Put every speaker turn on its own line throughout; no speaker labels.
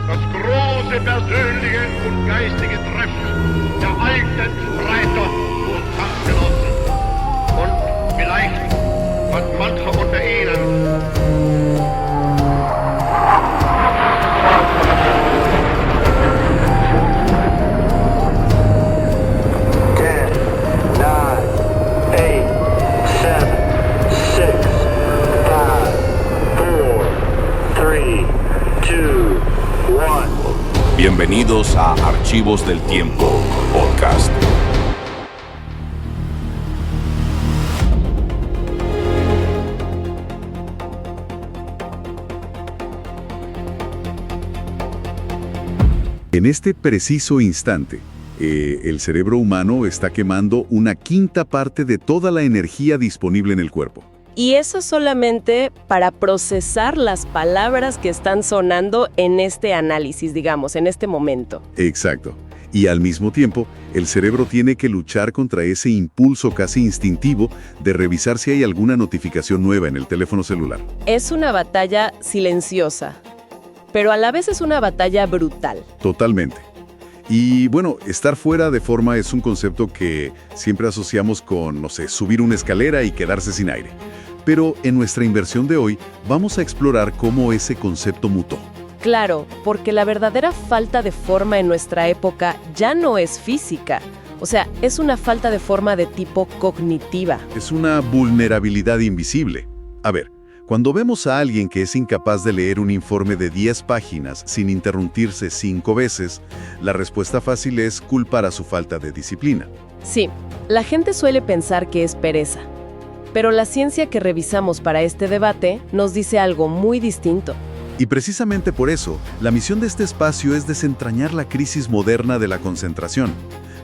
Das große persönliche und geistige Treffen der alten Streiter und Kampfgenossen. Und vielleicht hat mancher unter ihnen
Bienvenidos a Archivos del Tiempo, podcast.
En este preciso instante, el cerebro humano está quemando una quinta parte de toda la energía disponible en el cuerpo.
Y eso solamente para procesar las palabras que están sonando en este análisis, digamos, en este momento.
Exacto. Y al mismo tiempo, el cerebro tiene que luchar contra ese impulso casi instintivo de revisar si hay alguna notificación nueva en el teléfono celular.
Es una batalla silenciosa, pero a la vez es una batalla brutal.
Totalmente. Y bueno, estar fuera de forma es un concepto que siempre asociamos con, no sé, subir una escalera y quedarse sin aire. Pero en nuestra inversión de hoy vamos a explorar cómo ese concepto mutó.
Claro, porque la verdadera falta de forma en nuestra época ya no es física. O sea, es una falta de forma de tipo cognitiva.
Es una vulnerabilidad invisible. A ver, cuando vemos a alguien que es incapaz de leer un informe de 10 páginas sin interrumpirse 5 veces, la respuesta fácil es culpar a su falta de disciplina.
Sí, la gente suele pensar que es pereza. Pero la ciencia que revisamos para este debate nos dice algo muy distinto.
Y precisamente por eso, la misión de este espacio es desentrañar la crisis moderna de la concentración.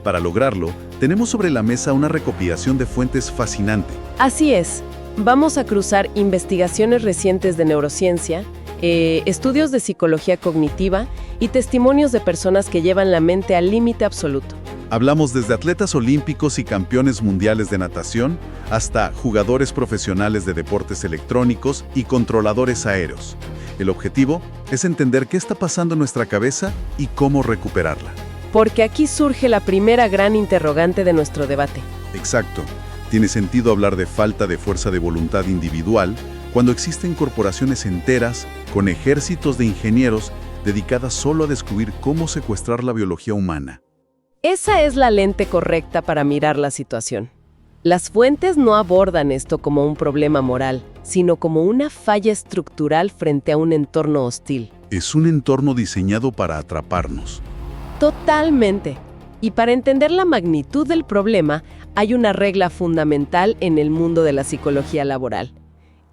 Para lograrlo, tenemos sobre la mesa una recopilación de fuentes fascinante.
Así es. Vamos a cruzar investigaciones recientes de neurociencia, estudios de psicología cognitiva y testimonios de personas que llevan la mente al límite absoluto.
Hablamos desde atletas olímpicos y campeones mundiales de natación hasta jugadores profesionales de deportes electrónicos y controladores aéreos. El objetivo es entender qué está pasando en nuestra cabeza y cómo recuperarla.
Porque aquí surge la primera gran interrogante de nuestro debate.
Exacto. Tiene sentido hablar de falta de fuerza de voluntad individual cuando existen corporaciones enteras con ejércitos de ingenieros dedicadas solo a descubrir cómo secuestrar la biología humana.
Esa es la lente correcta para mirar la situación. Las fuentes no abordan esto como un problema moral, sino como una falla estructural frente a un entorno hostil.
Es un entorno diseñado para atraparnos.
Totalmente. Y para entender la magnitud del problema, hay una regla fundamental en el mundo de la psicología laboral.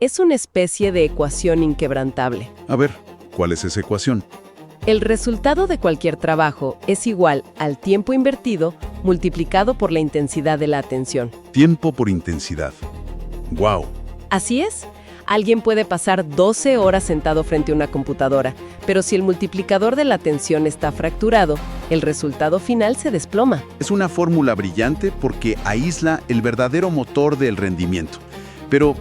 Es una especie de ecuación inquebrantable.
A ver, ¿cuál es esa ecuación?
El resultado de cualquier trabajo es igual al tiempo invertido multiplicado por la intensidad de la atención.
Tiempo por intensidad. ¡Wow!
Así es. Alguien puede pasar 12 horas sentado frente a una computadora, pero si el multiplicador de la atención está fracturado, el resultado final se desploma.
Es una fórmula brillante porque aísla el verdadero motor del rendimiento. Pero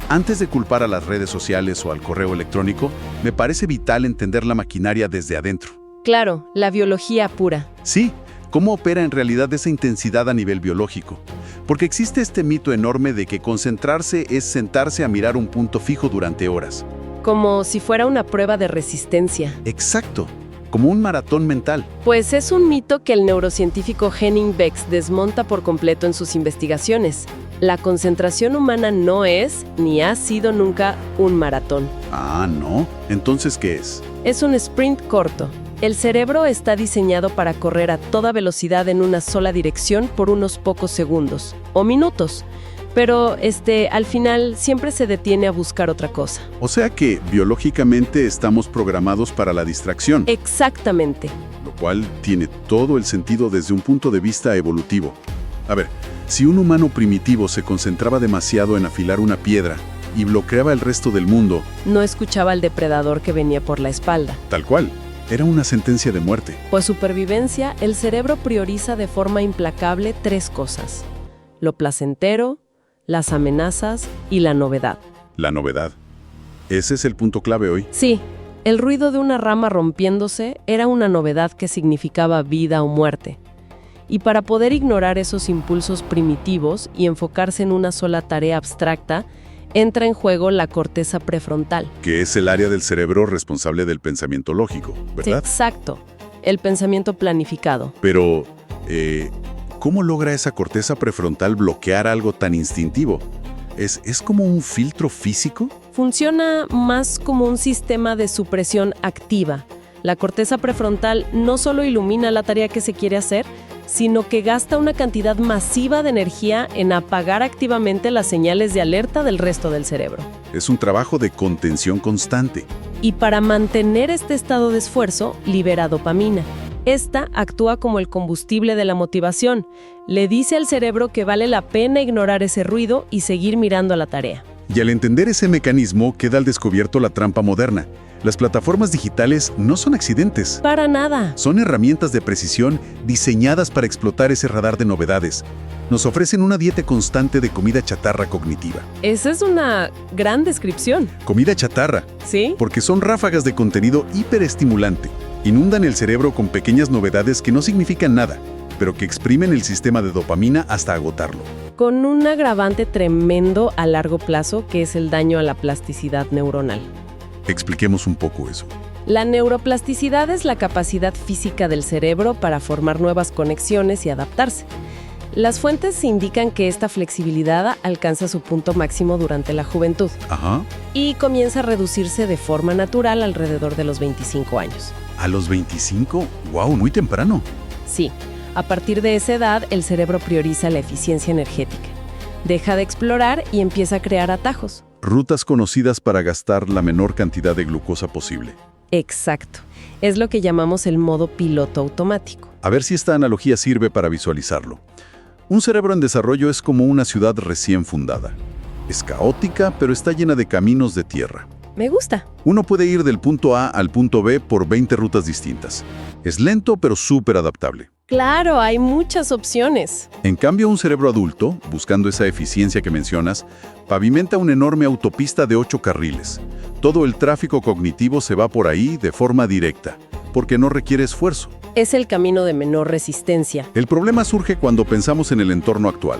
antes de culpar a las redes sociales o al correo electrónico, me parece vital entender la maquinaria desde adentro.
Claro, la biología pura.
Sí, cómo opera en realidad esa intensidad a nivel biológico. Porque existe este mito enorme de que concentrarse es sentarse a mirar un punto fijo durante horas.
Como si fuera una prueba de resistencia.
Exacto, como un maratón mental.
Pues es un mito que el neurocientífico Henning Becks desmonta por completo en sus investigaciones. La concentración humana no es, ni ha sido nunca, un maratón.
Ah, ¿no? Entonces, ¿qué es?
Es un sprint corto. El cerebro está diseñado para correr a toda velocidad en una sola dirección por unos pocos segundos o minutos, pero al final siempre se detiene a buscar otra cosa.
O sea que biológicamente estamos programados para la distracción.
Exactamente.
Lo cual tiene todo el sentido desde un punto de vista evolutivo. A ver, si un humano primitivo se concentraba demasiado en afilar una piedra y bloqueaba el resto del mundo,
no escuchaba al depredador que venía por la espalda.
Tal cual. Era una sentencia de muerte.
Por supervivencia, el cerebro prioriza de forma implacable 3 cosas: lo placentero, las amenazas y la novedad.
La novedad. ¿Ese es el punto clave hoy?
Sí, El ruido de una rama rompiéndose era una novedad que significaba vida o muerte. Y para poder ignorar esos impulsos primitivos y enfocarse en una sola tarea abstracta, entra en juego la corteza prefrontal.
Que es el área del cerebro responsable del pensamiento lógico, ¿verdad?
Exacto, el pensamiento planificado.
Pero, ¿cómo logra esa corteza prefrontal bloquear algo tan instintivo? ¿Es como un filtro físico?
Funciona más como un sistema de supresión activa. La corteza prefrontal no solo ilumina la tarea que se quiere hacer, sino que gasta una cantidad masiva de energía en apagar activamente las señales de alerta del resto del cerebro.
Es un trabajo de contención constante.
Y para mantener este estado de esfuerzo, libera dopamina. Esta actúa como el combustible de la motivación. Le dice al cerebro que vale la pena ignorar ese ruido y seguir mirando a la tarea.
Y al entender ese mecanismo, queda al descubierto la trampa moderna. Las plataformas digitales no son accidentes.
Para nada.
Son herramientas de precisión diseñadas para explotar ese radar de novedades. Nos ofrecen una dieta constante de comida chatarra cognitiva.
Esa es una gran descripción.
Comida chatarra,
¿Sí?
porque son ráfagas de contenido hiperestimulante. Inundan el cerebro con pequeñas novedades que no significan nada, pero que exprimen el sistema de dopamina hasta agotarlo.
Con un agravante tremendo a largo plazo, que es el daño a la plasticidad neuronal.
Expliquemos un poco eso.
La neuroplasticidad es la capacidad física del cerebro para formar nuevas conexiones y adaptarse. Las fuentes indican que esta flexibilidad alcanza su punto máximo durante la juventud
Ajá.
y comienza a reducirse de forma natural alrededor de los 25 años.
¿A los 25? ¡Wow! Muy temprano.
Sí, a partir de esa edad el cerebro prioriza la eficiencia energética. Deja de explorar y empieza a crear atajos.
Rutas conocidas para gastar la menor cantidad de glucosa posible.
Exacto. Es lo que llamamos el modo piloto automático.
A ver si esta analogía sirve para visualizarlo. Un cerebro en desarrollo es como una ciudad recién fundada. Es caótica, pero está llena de caminos de tierra.
Me gusta.
Uno puede ir del punto A al punto B por 20 rutas distintas. Es lento, pero súper adaptable.
Claro, hay muchas opciones.
En cambio, un cerebro adulto, buscando esa eficiencia que mencionas, pavimenta una enorme autopista de 8 carriles. Todo el tráfico cognitivo se va por ahí de forma directa, porque no requiere esfuerzo.
Es el camino de menor resistencia.
El problema surge cuando pensamos en el entorno actual.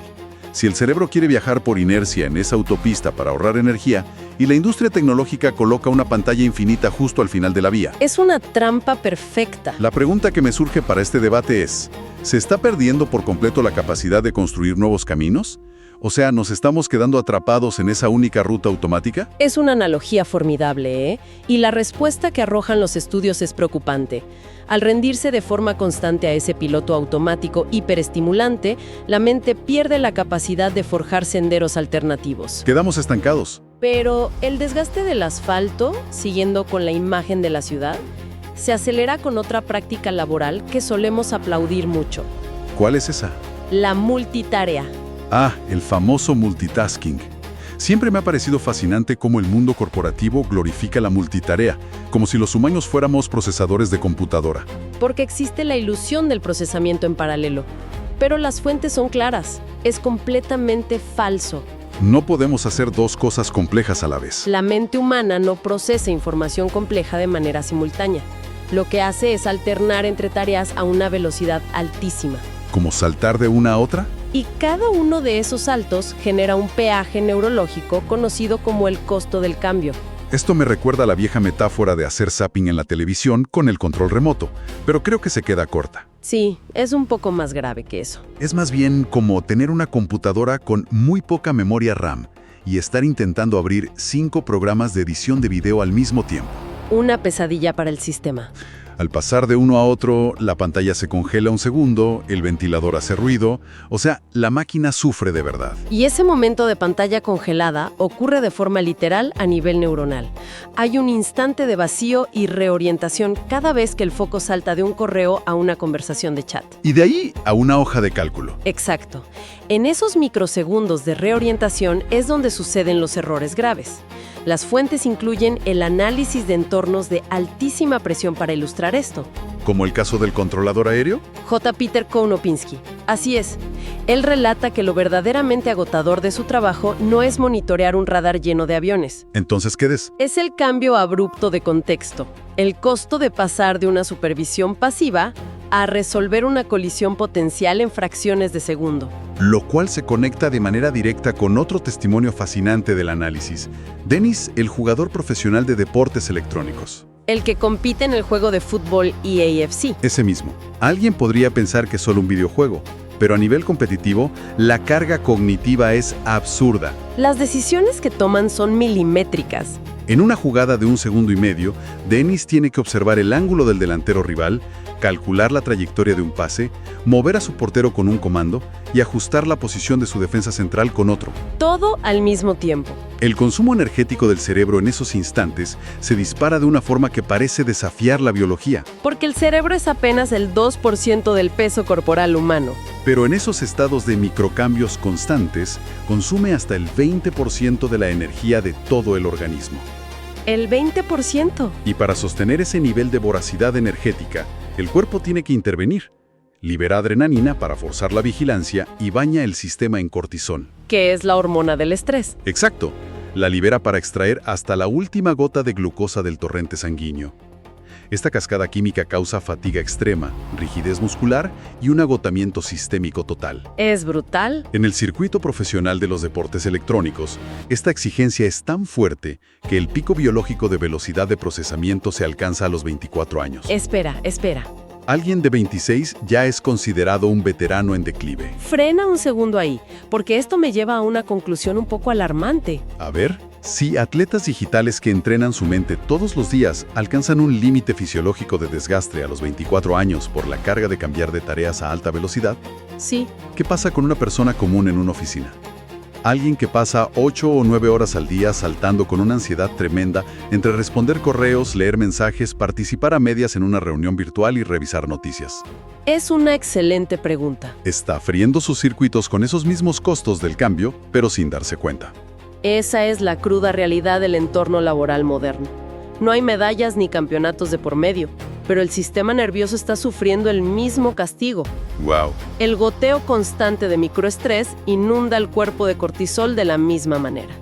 Si el cerebro quiere viajar por inercia en esa autopista para ahorrar energía, y la industria tecnológica coloca una pantalla infinita justo al final de la vía.
Es una trampa perfecta.
La pregunta que me surge para este debate es, ¿se está perdiendo por completo la capacidad de construir nuevos caminos? O sea, ¿nos estamos quedando atrapados en esa única ruta automática?
Es una analogía formidable, ¿eh? Y la respuesta que arrojan los estudios es preocupante. Al rendirse de forma constante a ese piloto automático hiperestimulante, la mente pierde la capacidad de forjar senderos alternativos.
Quedamos estancados.
Pero el desgaste del asfalto, siguiendo con la imagen de la ciudad, se acelera con otra práctica laboral que solemos aplaudir mucho:
¿Cuál es esa?
la multitarea.
Ah, el famoso multitasking. Siempre me ha parecido fascinante cómo el mundo corporativo glorifica la multitarea, como si los humanos fuéramos procesadores de computadora.
Porque existe la ilusión del procesamiento en paralelo. Pero las fuentes son claras. Es completamente falso.
No podemos hacer dos cosas complejas a la vez.
La mente humana no procesa información compleja de manera simultánea. Lo que hace es alternar entre tareas a una velocidad altísima.
¿Como saltar de una a otra?
Y cada uno de esos saltos genera un peaje neurológico conocido como el costo del cambio.
Esto me recuerda a la vieja metáfora de hacer zapping en la televisión con el control remoto, pero creo que se queda corta.
Sí, es un poco más grave que eso.
Es más bien como tener una computadora con muy poca memoria RAM y estar intentando abrir 5 programas de edición de video al mismo tiempo.
Una pesadilla para el sistema.
Al pasar de uno a otro, la pantalla se congela un segundo, el ventilador hace ruido, o sea, la máquina sufre de verdad.
Y ese momento de pantalla congelada ocurre de forma literal a nivel neuronal. Hay un instante de vacío y reorientación cada vez que el foco salta de un correo a una conversación de chat.
Y de ahí a una hoja de cálculo.
Exacto. En esos microsegundos de reorientación es donde suceden los errores graves. Las fuentes incluyen el análisis de entornos de altísima presión para ilustrar esto.
¿Como el caso del controlador aéreo?
J. Peter Konopinski. Así es. Él relata que lo verdaderamente agotador de su trabajo no es monitorear un radar lleno de aviones.
Entonces, ¿qué es?
Es el cambio abrupto de contexto. El costo de pasar de una supervisión pasiva a resolver una colisión potencial en fracciones de segundo.
Lo cual se conecta de manera directa con otro testimonio fascinante del análisis. Dennis, el jugador profesional de deportes electrónicos.
El que compite en el juego de fútbol EAFC.
Ese mismo. Alguien podría pensar que es solo un videojuego, pero a nivel competitivo, la carga cognitiva es absurda.
Las decisiones que toman son milimétricas.
En una jugada de 1,5 segundos, Dennis tiene que observar el ángulo del delantero rival, calcular la trayectoria de un pase, mover a su portero con un comando y ajustar la posición de su defensa central con otro.
Todo al mismo tiempo.
El consumo energético del cerebro en esos instantes se dispara de una forma que parece desafiar la biología.
Porque el cerebro es apenas el 2% del peso corporal humano.
Pero en esos estados de microcambios constantes, consume hasta el 20% de la energía de todo el organismo.
El 20%.
Y para sostener ese nivel de voracidad energética, el cuerpo tiene que intervenir. Libera adrenalina para forzar la vigilancia y baña el sistema en cortisol.
Que es la hormona del estrés.
Exacto. La libera para extraer hasta la última gota de glucosa del torrente sanguíneo. Esta cascada química causa fatiga extrema, rigidez muscular y un agotamiento sistémico total.
Es brutal.
En el circuito profesional de los deportes electrónicos, esta exigencia es tan fuerte que el pico biológico de velocidad de procesamiento se alcanza a los 24 años.
Espera.
Alguien de 26 ya es considerado un veterano en declive.
Frena un segundo ahí, porque esto me lleva a una conclusión un poco alarmante.
A ver, si atletas digitales que entrenan su mente todos los días alcanzan un límite fisiológico de desgaste a los 24 años por la carga de cambiar de tareas a alta velocidad,
Sí.
¿qué pasa con una persona común en una oficina? Alguien que pasa 8 o 9 horas al día saltando con una ansiedad tremenda entre responder correos, leer mensajes, participar a medias en una reunión virtual y revisar noticias.
Es una excelente pregunta.
Está friendo sus circuitos con esos mismos costos del cambio, pero sin darse cuenta.
Esa es la cruda realidad del entorno laboral moderno. No hay medallas ni campeonatos de por medio, pero el sistema nervioso está sufriendo el mismo castigo.
¡Wow!
El goteo constante de microestrés inunda el cuerpo de cortisol de la misma manera.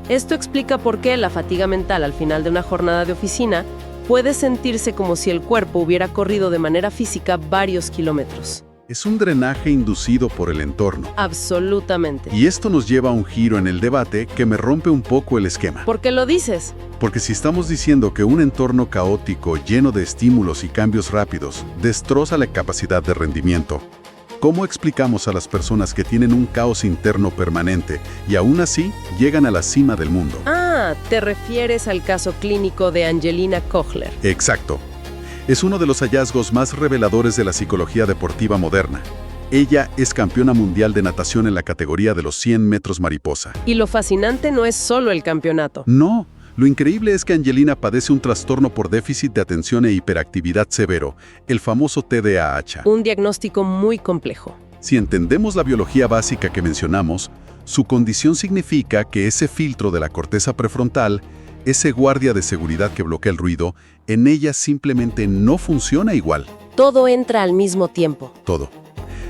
Esto explica por qué la fatiga mental al final de una jornada de oficina puede sentirse como si el cuerpo hubiera corrido de manera física varios kilómetros.
Es un drenaje inducido por el entorno.
Absolutamente.
Y esto nos lleva a un giro en el debate que me rompe un poco el esquema.
¿Por qué lo dices?
Porque si estamos diciendo que un entorno caótico lleno de estímulos y cambios rápidos destroza la capacidad de rendimiento, ¿cómo explicamos a las personas que tienen un caos interno permanente y aún así llegan a la cima del mundo?
Ah, te refieres al caso clínico de Angelina Kochler.
Exacto. Es uno de los hallazgos más reveladores de la psicología deportiva moderna. Ella es campeona mundial de natación en la categoría de los 100 metros mariposa.
Y lo fascinante no es solo el campeonato.
No, lo increíble es que Angelina padece un trastorno por déficit de atención e hiperactividad severo, el famoso TDAH.
Un diagnóstico muy complejo.
Si entendemos la biología básica que mencionamos, su condición significa que ese filtro de la corteza prefrontal, ese guardia de seguridad que bloquea el ruido, en ella simplemente no funciona igual.
Todo entra al mismo tiempo.
Todo.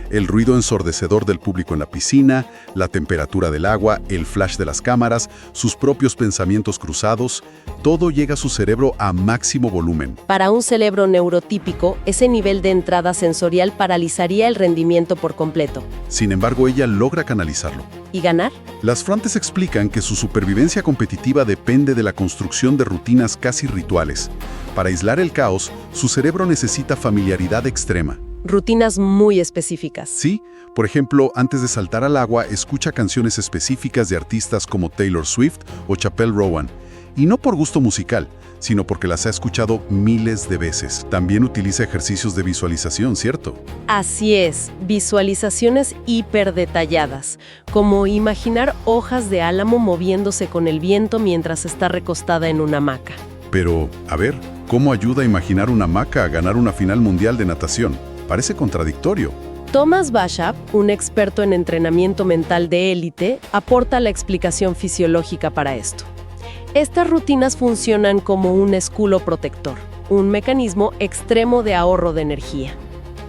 El ruido ensordecedor del público en la piscina, la temperatura del agua, el flash de las cámaras, sus propios pensamientos cruzados, todo llega a su cerebro a máximo volumen.
Para un cerebro neurotípico, ese nivel de entrada sensorial paralizaría el rendimiento por completo.
Sin embargo, ella logra canalizarlo.
¿Y ganar?
Las fuentes explican que su supervivencia competitiva depende de la construcción de rutinas casi rituales. Para aislar el caos, su cerebro necesita familiaridad extrema.
Rutinas muy específicas.
Sí, por ejemplo, antes de saltar al agua, escucha canciones específicas de artistas como Taylor Swift o Chappell Rowan. Y no por gusto musical, sino porque las ha escuchado miles de veces. También utiliza ejercicios de visualización, ¿cierto?
Así es, visualizaciones hiperdetalladas, como imaginar hojas de álamo moviéndose con el viento mientras está recostada en una hamaca.
Pero, a ver, ¿cómo ayuda a imaginar una hamaca a ganar una final mundial de natación? Parece contradictorio.
Thomas Bashap, un experto en entrenamiento mental de élite, aporta la explicación fisiológica para esto. Estas rutinas funcionan como un escudo protector, un mecanismo extremo de ahorro de energía.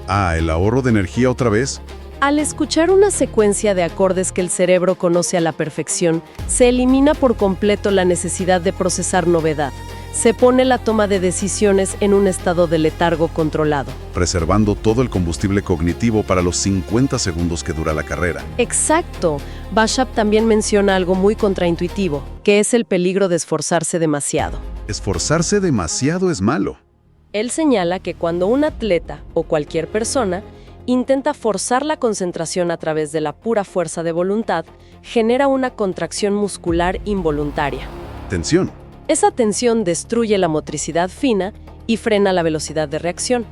Ah, ¿el ahorro de energía otra vez?
Al escuchar una secuencia de acordes que el cerebro conoce a la perfección, se elimina por completo la necesidad de procesar novedad. Se pone la toma de decisiones en un estado de letargo controlado.
Preservando todo el combustible cognitivo para los 50 segundos que dura la carrera.
Exacto. Bashap también menciona algo muy contraintuitivo, que es el peligro de esforzarse demasiado.
Esforzarse demasiado es malo.
Él señala que cuando un atleta o cualquier persona intenta forzar la concentración a través de la pura fuerza de voluntad, genera una contracción muscular involuntaria.
Tensión.
Esa tensión destruye la motricidad fina y frena la velocidad de reacción.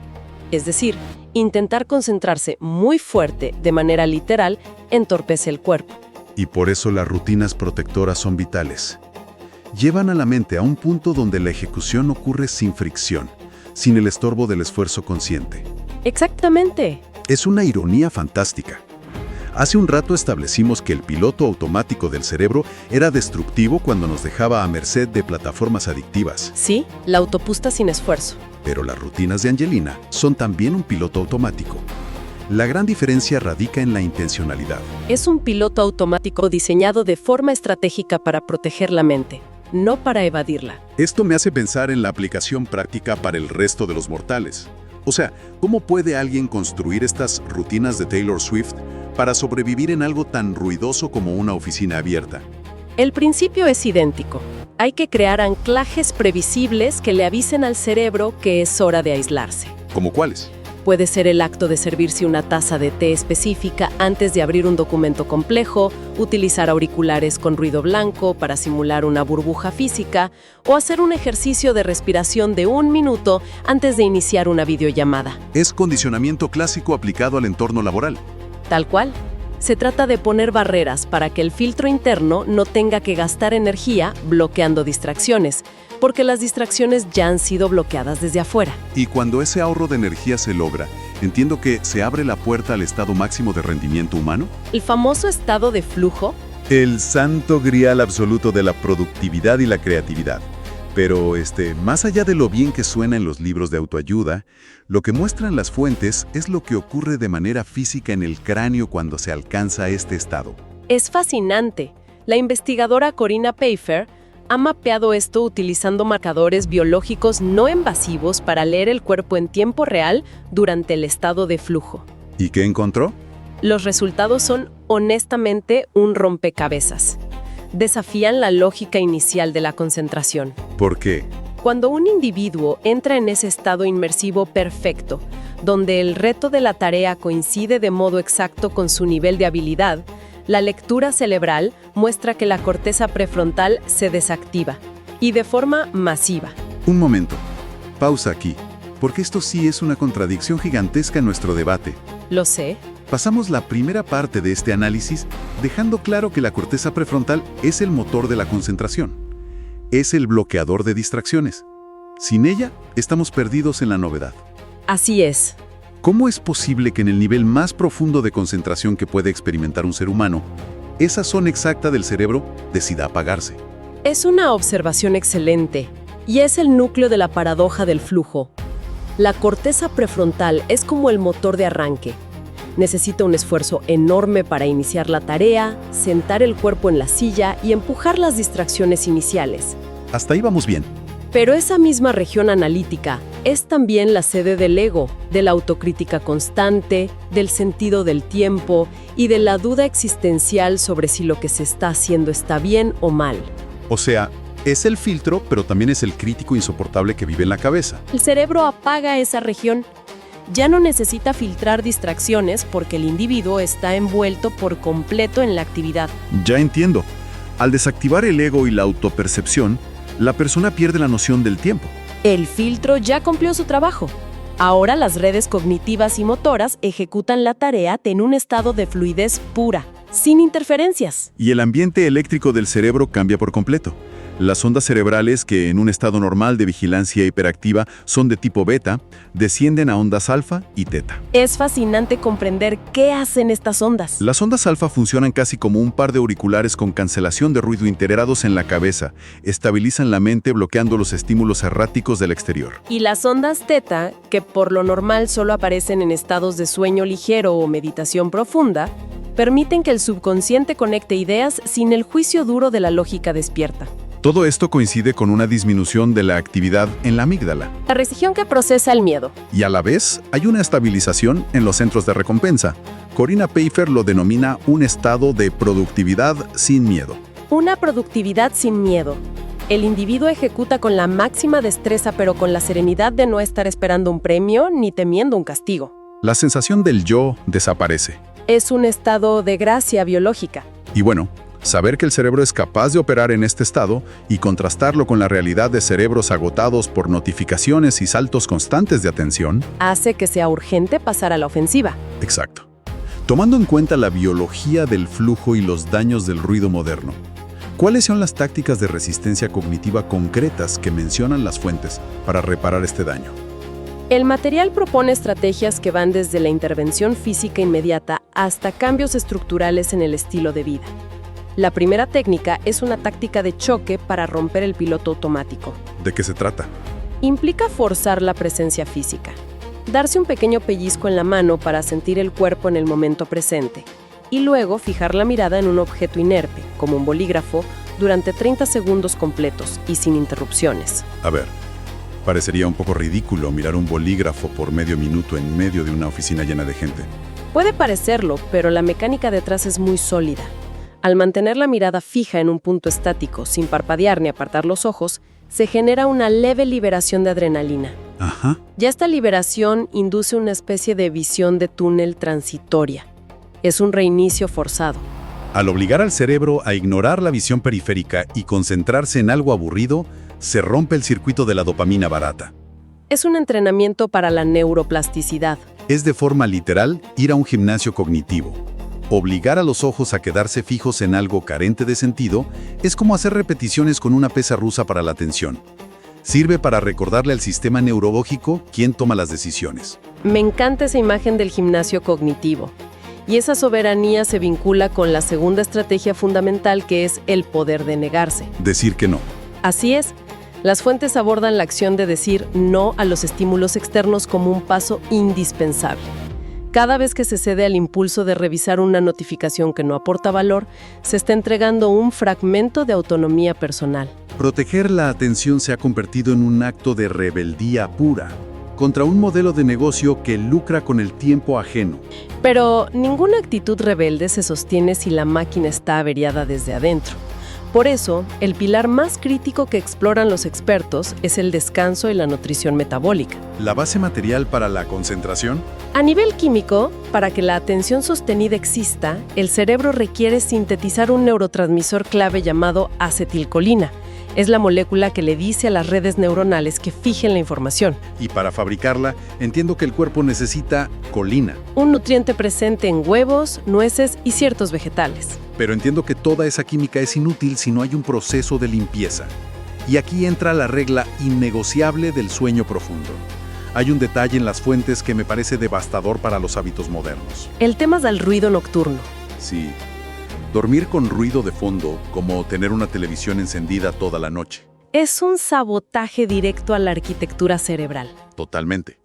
Es decir, intentar concentrarse muy fuerte, de manera literal, entorpece el cuerpo.
Y por eso las rutinas protectoras son vitales. Llevan a la mente a un punto donde la ejecución ocurre sin fricción, sin el estorbo del esfuerzo consciente.
Exactamente.
Es una ironía fantástica. Hace un rato establecimos que el piloto automático del cerebro era destructivo cuando nos dejaba a merced de plataformas adictivas.
Sí, la autopista sin esfuerzo.
Pero las rutinas de Angelina son también un piloto automático. La gran diferencia radica en la intencionalidad.
Es un piloto automático diseñado de forma estratégica para proteger la mente, no para evadirla.
Esto me hace pensar en la aplicación práctica para el resto de los mortales. O sea, ¿cómo puede alguien construir estas rutinas de Taylor Swift para sobrevivir en algo tan ruidoso como una oficina abierta?
El principio es idéntico. Hay que crear anclajes previsibles que le avisen al cerebro que es hora de aislarse.
¿Cómo cuáles?
Puede ser el acto de servirse una taza de té específica antes de abrir un documento complejo, utilizar auriculares con ruido blanco para simular una burbuja física, o hacer un ejercicio de respiración de 1 minuto antes de iniciar una videollamada.
Es condicionamiento clásico aplicado al entorno laboral.
Tal cual. Se trata de poner barreras para que el filtro interno no tenga que gastar energía bloqueando distracciones, porque las distracciones ya han sido bloqueadas desde afuera.
Y cuando ese ahorro de energía se logra, entiendo que se abre la puerta al estado máximo de rendimiento humano.
El famoso estado de flujo.
El santo grial absoluto de la productividad y la creatividad. Pero más allá de lo bien que suena en los libros de autoayuda, lo que muestran las fuentes es lo que ocurre de manera física en el cráneo cuando se alcanza este estado.
Es fascinante. La investigadora Corinna Pfeiffer ha mapeado esto utilizando marcadores biológicos no invasivos para leer el cuerpo en tiempo real durante el estado de flujo.
¿Y qué encontró?
Los resultados son, honestamente, un rompecabezas. Desafían la lógica inicial de la concentración.
¿Por qué?
Cuando un individuo entra en ese estado inmersivo perfecto, donde el reto de la tarea coincide de modo exacto con su nivel de habilidad, la lectura cerebral muestra que la corteza prefrontal se desactiva, y de forma masiva.
Un momento. Pausa aquí, porque esto sí es una contradicción gigantesca en nuestro debate.
Lo sé.
Pasamos la primera parte de este análisis dejando claro que la corteza prefrontal es el motor de la concentración. Es el bloqueador de distracciones. Sin ella, estamos perdidos en la novedad.
Así es.
¿Cómo es posible que en el nivel más profundo de concentración que puede experimentar un ser humano, esa zona exacta del cerebro decida apagarse?
Es una observación excelente, y es el núcleo de la paradoja del flujo. La corteza prefrontal es como el motor de arranque. Necesita un esfuerzo enorme para iniciar la tarea, sentar el cuerpo en la silla y empujar las distracciones iniciales.
Hasta ahí vamos bien.
Pero esa misma región analítica es también la sede del ego, de la autocrítica constante, del sentido del tiempo y de la duda existencial sobre si lo que se está haciendo está bien o mal.
O sea, es el filtro, pero también es el crítico insoportable que vive en la cabeza.
El cerebro apaga esa región. Ya no necesita filtrar distracciones porque el individuo está envuelto por completo en la actividad.
Ya entiendo. Al desactivar el ego y la autopercepción, la persona pierde la noción del tiempo.
El filtro ya cumplió su trabajo. Ahora las redes cognitivas y motoras ejecutan la tarea en un estado de fluidez pura, sin interferencias.
Y el ambiente eléctrico del cerebro cambia por completo. Las ondas cerebrales, que en un estado normal de vigilancia hiperactiva son de tipo beta, descienden a ondas alfa y teta.
Es fascinante comprender qué hacen estas ondas.
Las ondas alfa funcionan casi como un par de auriculares con cancelación de ruido integrados en la cabeza. Estabilizan la mente bloqueando los estímulos erráticos del exterior.
Y las ondas teta, que por lo normal solo aparecen en estados de sueño ligero o meditación profunda, permiten que el subconsciente conecte ideas sin el juicio duro de la lógica despierta.
Todo esto coincide con una disminución de la actividad en la amígdala.
La región que procesa el miedo.
Y a la vez, hay una estabilización en los centros de recompensa. Corinna Pfeiffer lo denomina un estado de productividad sin miedo.
Una productividad sin miedo. El individuo ejecuta con la máxima destreza, pero con la serenidad de no estar esperando un premio ni temiendo un castigo.
La sensación del yo desaparece.
Es un estado de gracia biológica.
Y bueno, saber que el cerebro es capaz de operar en este estado y contrastarlo con la realidad de cerebros agotados por notificaciones y saltos constantes de atención,
hace que sea urgente pasar a la ofensiva.
Exacto. Tomando en cuenta la biología del flujo y los daños del ruido moderno, ¿cuáles son las tácticas de resistencia cognitiva concretas que mencionan las fuentes para reparar este daño?
El material propone estrategias que van desde la intervención física inmediata hasta cambios estructurales en el estilo de vida. La primera técnica es una táctica de choque para romper el piloto automático.
¿De qué se trata?
Implica forzar la presencia física, darse un pequeño pellizco en la mano para sentir el cuerpo en el momento presente, y luego fijar la mirada en un objeto inerte, como un bolígrafo, durante 30 segundos completos y sin interrupciones.
A ver, parecería un poco ridículo mirar un bolígrafo por medio minuto en medio de una oficina llena de gente.
Puede parecerlo, pero la mecánica detrás es muy sólida. Al mantener la mirada fija en un punto estático, sin parpadear ni apartar los ojos, se genera una leve liberación de adrenalina.
Ajá.
Ya esta liberación induce una especie de visión de túnel transitoria. Es un reinicio forzado.
Al obligar al cerebro a ignorar la visión periférica y concentrarse en algo aburrido, se rompe el circuito de la dopamina barata.
Es un entrenamiento para la neuroplasticidad.
Es de forma literal ir a un gimnasio cognitivo. Obligar a los ojos a quedarse fijos en algo carente de sentido es como hacer repeticiones con una pesa rusa para la atención. Sirve para recordarle al sistema neurológico quién toma las decisiones.
Me encanta esa imagen del gimnasio cognitivo. Y esa soberanía se vincula con la segunda estrategia fundamental, que es el poder de negarse.
Decir que no.
Así es. Las fuentes abordan la acción de decir no a los estímulos externos como un paso indispensable. Cada vez que se cede al impulso de revisar una notificación que no aporta valor, se está entregando un fragmento de autonomía personal.
Proteger la atención se ha convertido en un acto de rebeldía pura contra un modelo de negocio que lucra con el tiempo ajeno.
Pero ninguna actitud rebelde se sostiene si la máquina está averiada desde adentro. Por eso, el pilar más crítico que exploran los expertos es el descanso y la nutrición metabólica.
¿La base material para la concentración?
A nivel químico, para que la atención sostenida exista, el cerebro requiere sintetizar un neurotransmisor clave llamado acetilcolina. Es la molécula que le dice a las redes neuronales que fijen la información.
Y para fabricarla, entiendo que el cuerpo necesita colina.
Un nutriente presente en huevos, nueces y ciertos vegetales.
Pero entiendo que toda esa química es inútil si no hay un proceso de limpieza. Y aquí entra la regla innegociable del sueño profundo. Hay un detalle en las fuentes que me parece devastador para los hábitos modernos.
El tema del ruido nocturno.
Sí. Dormir con ruido de fondo, como tener una televisión encendida toda la noche.
Es un sabotaje directo a la arquitectura cerebral.
Totalmente.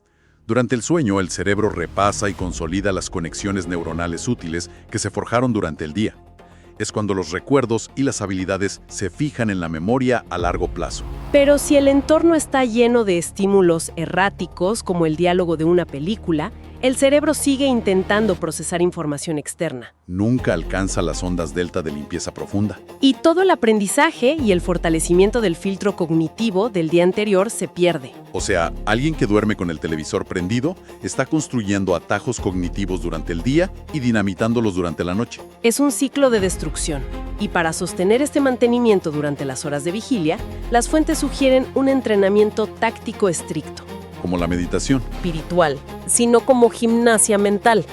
Durante el sueño, el cerebro repasa y consolida las conexiones neuronales útiles que se forjaron durante el día. Es cuando los recuerdos y las habilidades se fijan en la memoria a largo plazo.
Pero si el entorno está lleno de estímulos erráticos, como el diálogo de una película, el cerebro sigue intentando procesar información externa.
Nunca alcanza las ondas delta de limpieza profunda.
Y todo el aprendizaje y el fortalecimiento del filtro cognitivo del día anterior se pierde.
O sea, alguien que duerme con el televisor prendido está construyendo atajos cognitivos durante el día y dinamitándolos durante la noche.
Es un ciclo de destrucción. Y para sostener este mantenimiento durante las horas de vigilia, las fuentes sugieren un entrenamiento táctico estricto.
Como la meditación.
Espiritual, sino como gimnasia mental.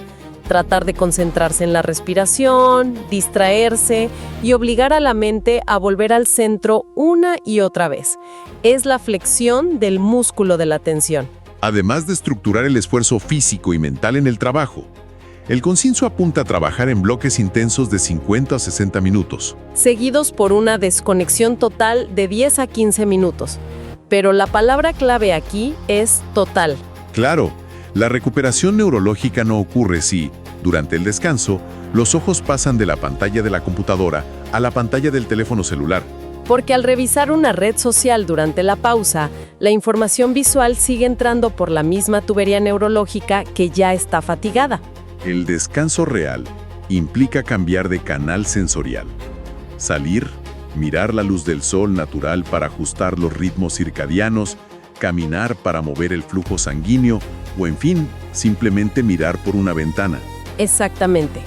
tratar de concentrarse en la respiración, distraerse y obligar a la mente a volver al centro una y otra vez. Es la flexión del músculo de la atención.
Además de estructurar el esfuerzo físico y mental en el trabajo, el concienso apunta a trabajar en bloques intensos de 50 a 60 minutos.
Seguidos por una desconexión total de 10 a 15 minutos. Pero la palabra clave aquí es total.
Claro, la recuperación neurológica no ocurre si, durante el descanso, los ojos pasan de la pantalla de la computadora a la pantalla del teléfono celular.
Porque al revisar una red social durante la pausa, la información visual sigue entrando por la misma tubería neurológica que ya está fatigada.
El descanso real implica cambiar de canal sensorial. Salir, mirar la luz del sol natural para ajustar los ritmos circadianos, caminar para mover el flujo sanguíneo o, en fin, simplemente mirar por una ventana.
Exactamente.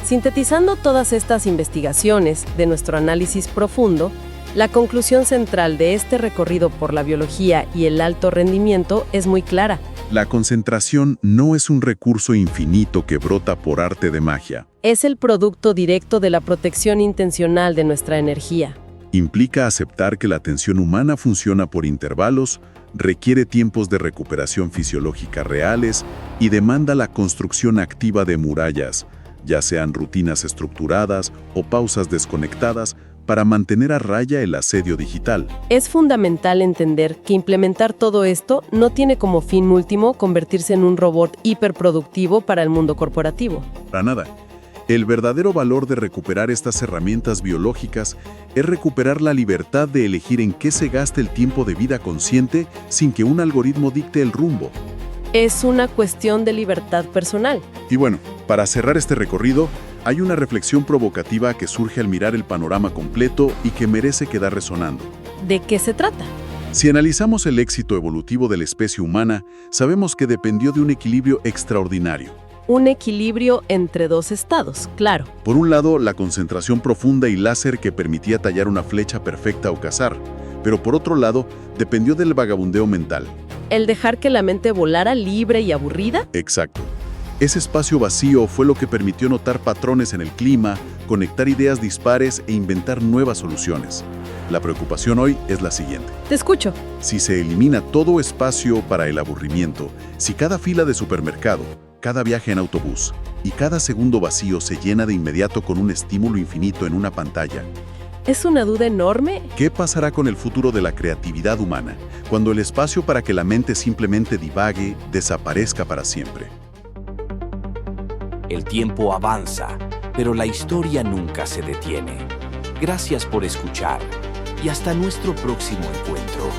Sintetizando todas estas investigaciones de nuestro análisis profundo, la conclusión central de este recorrido por la biología y el alto rendimiento es muy clara.
La concentración no es un recurso infinito que brota por arte de magia.
Es el producto directo de la protección intencional de nuestra energía.
Implica aceptar que la atención humana funciona por intervalos, requiere tiempos de recuperación fisiológica reales y demanda la construcción activa de murallas, ya sean rutinas estructuradas o pausas desconectadas, para mantener a raya el asedio digital.
Es fundamental entender que implementar todo esto no tiene como fin último convertirse en un robot hiperproductivo para el mundo corporativo.
Para nada. El verdadero valor de recuperar estas herramientas biológicas es recuperar la libertad de elegir en qué se gasta el tiempo de vida consciente sin que un algoritmo dicte el rumbo.
Es una cuestión de libertad personal.
Y bueno, para cerrar este recorrido, hay una reflexión provocativa que surge al mirar el panorama completo y que merece quedar resonando.
¿De qué se trata?
Si analizamos el éxito evolutivo de la especie humana, sabemos que dependió de un equilibrio extraordinario.
Un equilibrio entre dos estados, claro.
Por un lado, la concentración profunda y láser que permitía tallar una flecha perfecta o cazar, pero por otro lado, dependió del vagabundeo mental.
¿El dejar que la mente volara libre y aburrida?
Exacto. Ese espacio vacío fue lo que permitió notar patrones en el clima, conectar ideas dispares e inventar nuevas soluciones. La preocupación hoy es la siguiente.
Te escucho.
Si se elimina todo espacio para el aburrimiento, si cada fila de supermercado, cada viaje en autobús y cada segundo vacío se llena de inmediato con un estímulo infinito en una pantalla,
Es una duda enorme.
¿qué pasará con el futuro de la creatividad humana cuando el espacio para que la mente simplemente divague desaparezca para siempre?
El tiempo avanza, pero la historia nunca se detiene. Gracias por escuchar y hasta nuestro próximo encuentro.